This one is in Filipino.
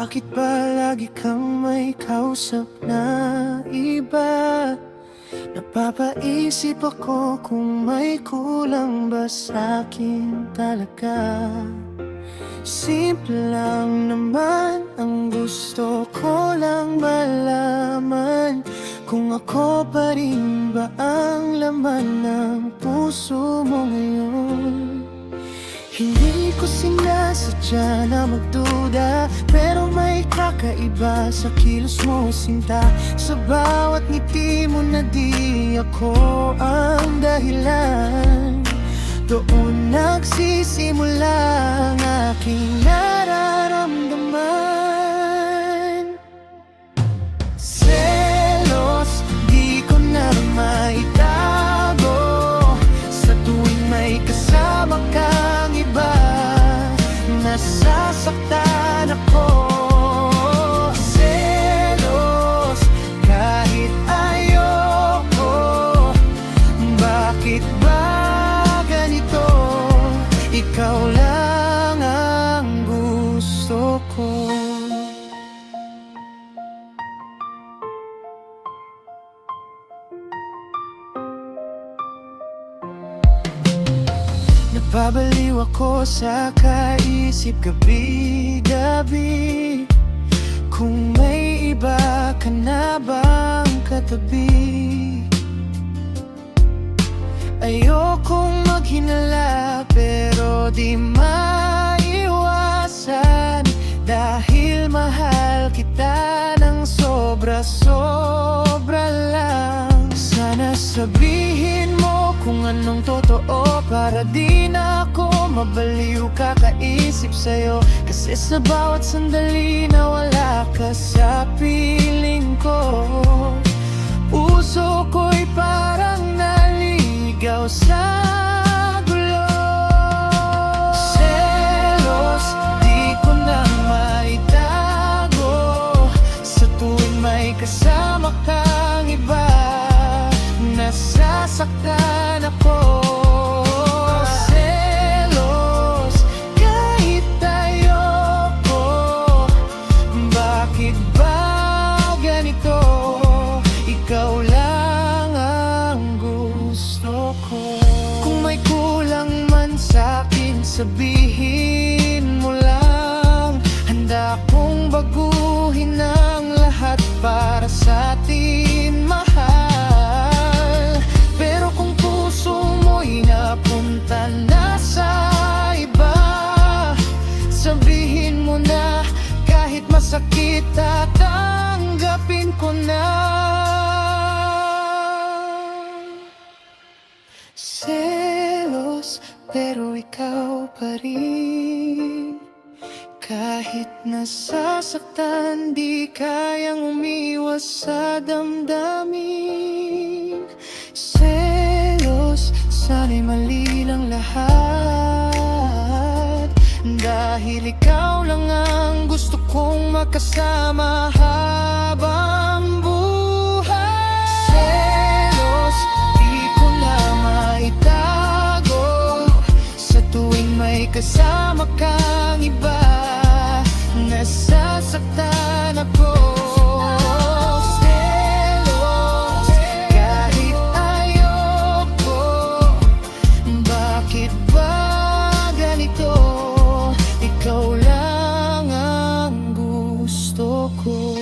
Bakit ba lagi kang may kausap na iba? Napapaisip ako kung may kulang ba sa'kin talaga. Simple lang naman, ang gusto ko lang malaman kung ako pa rin ba ang laman ng puso mo ngayon. Hindi ko sinasadya na magduda, pero may kakaiba sa kilos mo, sinta. Sa bawat ngiti mo na di ako ang dahilan, doon nagsisimula ang aking nararamdaman. Selos, di ko na maitago, sa tuwing may kasama kang iba, nasasaktan ako. Selos, kahit ayoko, bakit ba ganito? Ikaw lang ang gusto ko. Napabaliw ako sa kaisip gabi-gabi, kung may iba ka na bang katabi. Ayokong maghinala pero di maiwasan, dahil mahal kita ng sobra-sobra lang. Sana sabihin mo kung anong totoo, para di na ako mabaliw kakaisip sa'yo. Kasi sa bawat sandali na wala ka sa piling ko, puso ko'y parang naligaw sa gulo. Selos, di ko na maitago, sa tuwing may kasama kang iba, nasasaktan ako. Selos, kahit ayoko, bakit ba ganito? Ikaw lang ang gusto ko. Kung may kulang man sa'kin, sabihin mo lang. Handa kong baguhin ang lahat para sa atin, mahal. Pero kung puso mo'y napunta na sa iba, sabihin mo na, kahit masakit tatanggapin ko na. Selos, pero ikaw pa rin. Kahit nasasaktan, di kayang umiwas sa damdamin. Selos, sana'y mali lang lahat, dahil ikaw lang ang gusto kong makasama habang buhay. Selos, di ko na maitago, sa tuwing may kasama kang iba, nasasaktan ako. Selos, kahit ayoko, bakit ba ganito? Ikaw lang ang gusto ko.